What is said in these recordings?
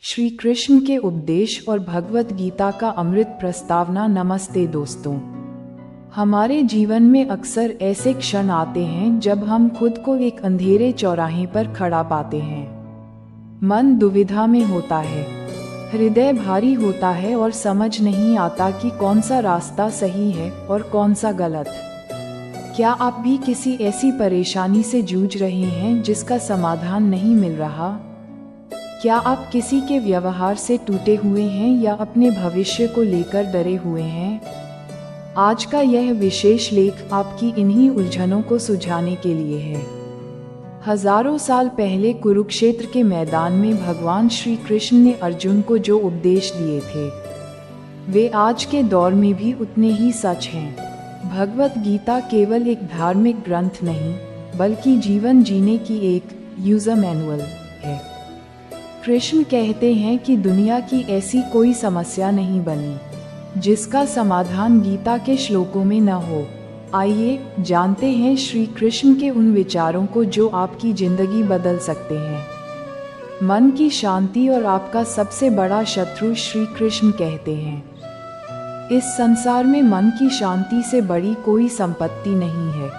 श्री कृष्ण के उपदेश और भगवत गीता का अमृत प्रस्तावना। नमस्ते दोस्तों, हमारे जीवन में अक्सर ऐसे क्षण आते हैं जब हम खुद को एक अंधेरे चौराहे पर खड़ा पाते हैं। मन दुविधा में होता है, हृदय भारी होता है और समझ नहीं आता कि कौन सा रास्ता सही है और कौन सा गलत। क्या आप भी किसी ऐसी परेशानी से जूझ रहे हैं जिसका समाधान नहीं मिल रहा? क्या आप किसी के व्यवहार से टूटे हुए हैं या अपने भविष्य को लेकर डरे हुए हैं? आज का यह विशेष लेख आपकी इन्हीं उलझनों को सुलझाने के लिए है। हजारों साल पहले कुरुक्षेत्र के मैदान में भगवान श्री कृष्ण ने अर्जुन को जो उपदेश दिए थे, वे आज के दौर में भी उतने ही सच हैं। भगवत गीता केवल एक धार्मिक ग्रंथ नहीं, बल्कि जीवन जीने की एक यूजर मैनुअल है। कृष्ण कहते हैं कि दुनिया की ऐसी कोई समस्या नहीं बनी जिसका समाधान गीता के श्लोकों में न हो। आइए जानते हैं श्री कृष्ण के उन विचारों को जो आपकी जिंदगी बदल सकते हैं। मन की शांति और आपका सबसे बड़ा शत्रु श्री कृष्ण कहते हैं। इस संसार में मन की शांति से बड़ी कोई संपत्ति नहीं है।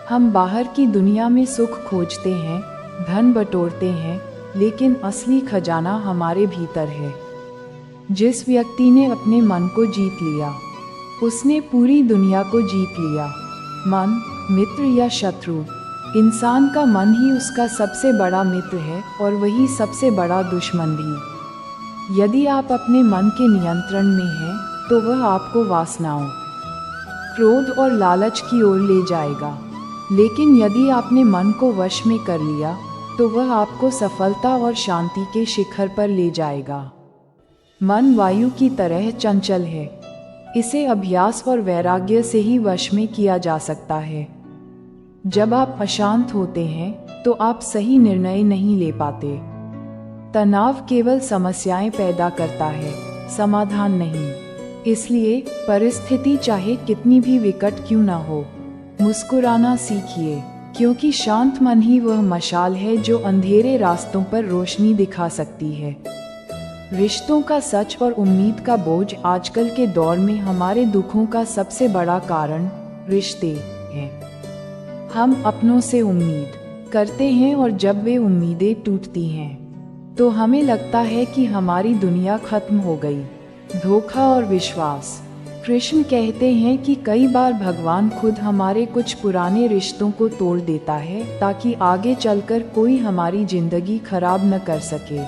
हम बाहर की दुनिया में सुख खोजते हैं, धन बटोरते हैं, लेकिन असली खजाना हमारे भीतर है। जिस व्यक्ति ने अपने मन को जीत लिया, उसने पूरी दुनिया को जीत लिया। मन, मित्र या शत्रु, इंसान का मन ही उसका सबसे बड़ा मित्र है और वही सबसे बड़ा दुश्मन भी। यदि आप अपने मन के नियंत्रण में हैं, तो वह आपको वासनाओं, क्रोध और लालच की ओर ले जाएगा। लेकिन यदि आपने मन को वश में कर लिया, तो वह आपको सफलता और शांति के शिखर पर ले जाएगा। मन वायु की तरह चंचल है। इसे अभ्यास और वैराग्य से ही वश में किया जा सकता है। जब आप अशांत होते हैं, तो आप सही निर्णय नहीं ले पाते। तनाव केवल समस्याएं पैदा करता है, समाधान नहीं। इसलिए परिस्थिति चाहे कितनी भी विकट क्यों न हो, मुस्कुराना सीखिए, क्योंकि शांत मन ही वह मशाल है जो अंधेरे रास्तों पर रोशनी दिखा सकती है। रिश्तों का सच और उम्मीद का बोझ आजकल के दौर में हमारे दुखों का सबसे बड़ा कारण रिश्ते हैं। हम अपनों से उम्मीद करते हैं और जब वे उम्मीदें टूटती हैं, तो हमें लगता है कि हमारी दुनिया खत्म हो गई। धोखा और विश्वास। कृष्ण कहते हैं कि कई बार भगवान खुद हमारे कुछ पुराने रिश्तों को तोड़ देता है ताकि आगे चलकर कोई हमारी जिंदगी खराब न कर सके।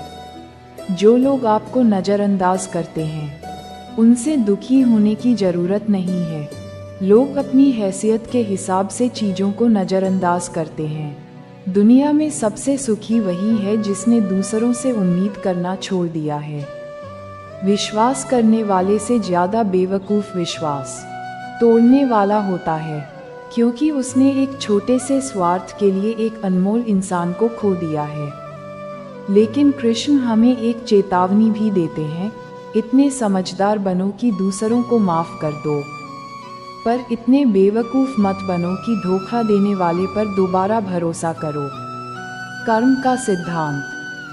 जो लोग आपको नज़रअंदाज करते हैं, उनसे दुखी होने की जरूरत नहीं है। लोग अपनी हैसियत के हिसाब से चीज़ों को नज़रअंदाज करते हैं। दुनिया में सबसे सुखी वही है जिसने दूसरों से उम्मीद करना छोड़ दिया है। विश्वास करने वाले से ज्यादा बेवकूफ़ विश्वास तोड़ने वाला होता है, क्योंकि उसने एक छोटे से स्वार्थ के लिए एक अनमोल इंसान को खो दिया है। लेकिन कृष्ण हमें एक चेतावनी भी देते हैं, इतने समझदार बनो कि दूसरों को माफ़ कर दो, पर इतने बेवकूफ़ मत बनो कि धोखा देने वाले पर दोबारा भरोसा करो। कर्म का सिद्धांत।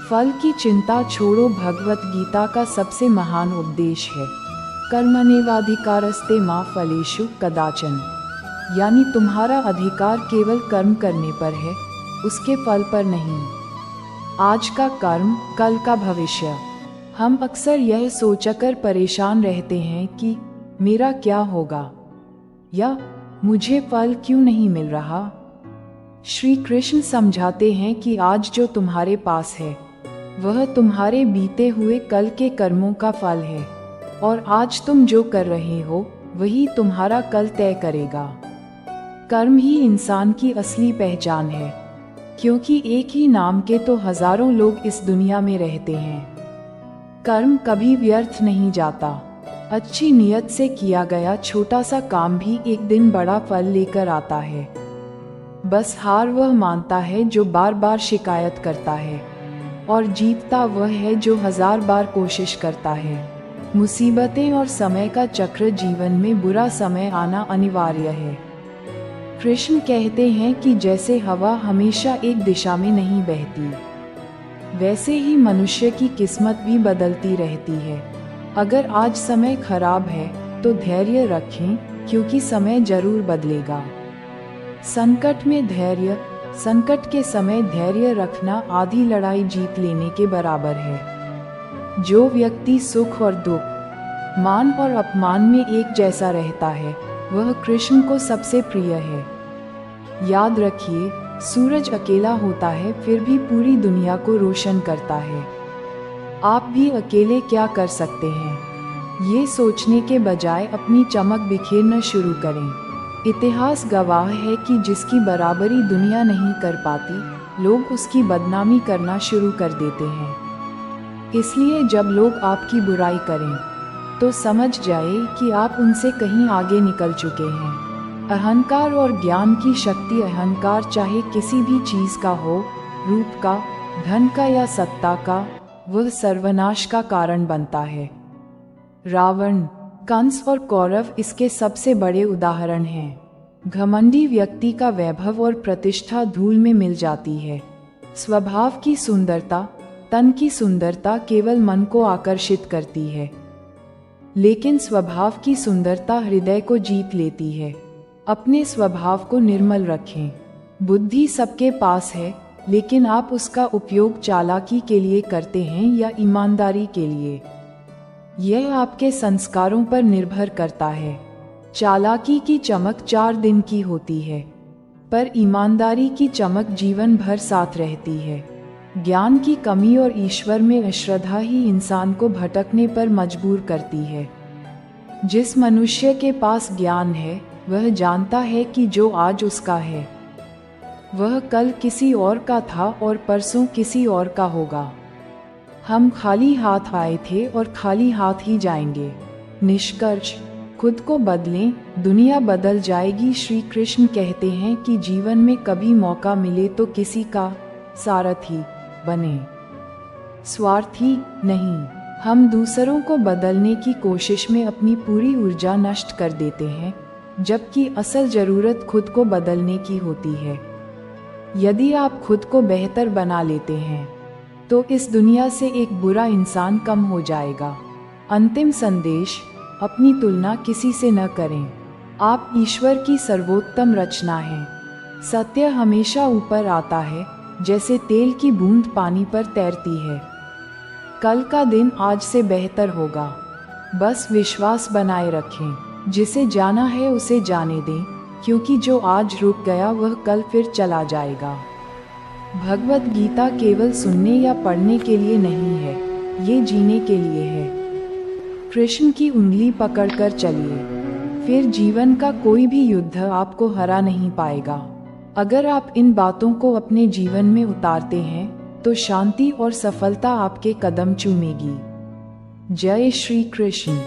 फल की चिंता छोड़ो भगवत गीता का सबसे महान उपदेश है, कर्मण्येवाधिकारस्ते मा फलेषु कदाचन। यानी तुम्हारा अधिकार केवल कर्म करने पर है, उसके फल पर नहीं। आज का कर्म, कल का भविष्य। हम अक्सर यह सोचकर परेशान रहते हैं कि मेरा क्या होगा या मुझे फल क्यों नहीं मिल रहा। श्री कृष्ण समझाते हैं कि आज जो तुम्हारे पास है, वह तुम्हारे बीते हुए कल के कर्मों का फल है, और आज तुम जो कर रहे हो वही तुम्हारा कल तय करेगा। कर्म ही इंसान की असली पहचान है, क्योंकि एक ही नाम के तो हजारों लोग इस दुनिया में रहते हैं। कर्म कभी व्यर्थ नहीं जाता। अच्छी नियत से किया गया छोटा सा काम भी एक दिन बड़ा फल लेकर आता है। बस हार वह मानता है जो बार बार शिकायत करता है, और जीतता वह है जो 1000 बार कोशिश करता है। मुसीबतें और समय का चक्र। जीवन में बुरा समय आना अनिवार्य है। कृष्ण कहते हैं कि जैसे हवा हमेशा एक दिशा में नहीं बहती, वैसे ही मनुष्य की किस्मत भी बदलती रहती है। अगर आज समय खराब है तो धैर्य रखें, क्योंकि समय जरूर बदलेगा। संकट के समय धैर्य रखना आधी लड़ाई जीत लेने के बराबर है। जो व्यक्ति सुख और दुख, मान और अपमान में एक जैसा रहता है, वह कृष्ण को सबसे प्रिय है। याद रखिए, सूरज अकेला होता है फिर भी पूरी दुनिया को रोशन करता है। आप भी अकेले क्या कर सकते हैं, ये सोचने के बजाय अपनी चमक बिखेरना शुरू करें। इतिहास गवाह है कि जिसकी बराबरी दुनिया नहीं कर पाती, लोग उसकी बदनामी करना शुरू कर देते हैं। इसलिए जब लोग आपकी बुराई करें तो समझ जाए कि आप उनसे कहीं आगे निकल चुके हैं। अहंकार और ज्ञान की शक्ति, अहंकार चाहे किसी भी चीज का हो, रूप का, धन का या सत्ता का, वह सर्वनाश का कारण बनता है। रावण, कंस और कौरव इसके सबसे बड़े उदाहरण हैं। घमंडी व्यक्ति का वैभव और प्रतिष्ठा धूल में मिल जाती है। स्वभाव की सुंदरता, तन की सुंदरता केवल मन को आकर्षित करती है, लेकिन स्वभाव की सुंदरता हृदय को जीत लेती है। अपने स्वभाव को निर्मल रखें। बुद्धि सबके पास है, लेकिन आप उसका उपयोग चालाकी के लिए करते हैं या ईमानदारी के लिए, यह आपके संस्कारों पर निर्भर करता है। चालाकी की चमक 4 दिन की होती है, पर ईमानदारी की चमक जीवन भर साथ रहती है। ज्ञान की कमी और ईश्वर में अश्रद्धा ही इंसान को भटकने पर मजबूर करती है। जिस मनुष्य के पास ज्ञान है, वह जानता है कि जो आज उसका है, वह कल किसी और का था और परसों किसी और का होगा। हम खाली हाथ आए थे और खाली हाथ ही जाएंगे। निष्कर्ष, खुद को बदलें, दुनिया बदल जाएगी। श्री कृष्ण कहते हैं कि जीवन में कभी मौका मिले तो किसी का सारथी बने, स्वार्थी नहीं। हम दूसरों को बदलने की कोशिश में अपनी पूरी ऊर्जा नष्ट कर देते हैं, जबकि असल जरूरत खुद को बदलने की होती है। यदि आप खुद को बेहतर बना लेते हैं तो इस दुनिया से एक बुरा इंसान कम हो जाएगा। अंतिम संदेश, अपनी तुलना किसी से न करें। आप ईश्वर की सर्वोत्तम रचना हैं। सत्य हमेशा ऊपर आता है, जैसे तेल की बूंद पानी पर तैरती है। कल का दिन आज से बेहतर होगा। बस विश्वास बनाए रखें। जिसे जाना है उसे जाने दें, क्योंकि जो आज रुक गया वह कल फिर चला जाएगा। भगवत गीता केवल सुनने या पढ़ने के लिए नहीं है, ये जीने के लिए है। कृष्ण की उंगली पकड़कर चलिए, फिर जीवन का कोई भी युद्ध आपको हरा नहीं पाएगा। अगर आप इन बातों को अपने जीवन में उतारते हैं तो शांति और सफलता आपके कदम चूमेगी। जय श्री कृष्ण।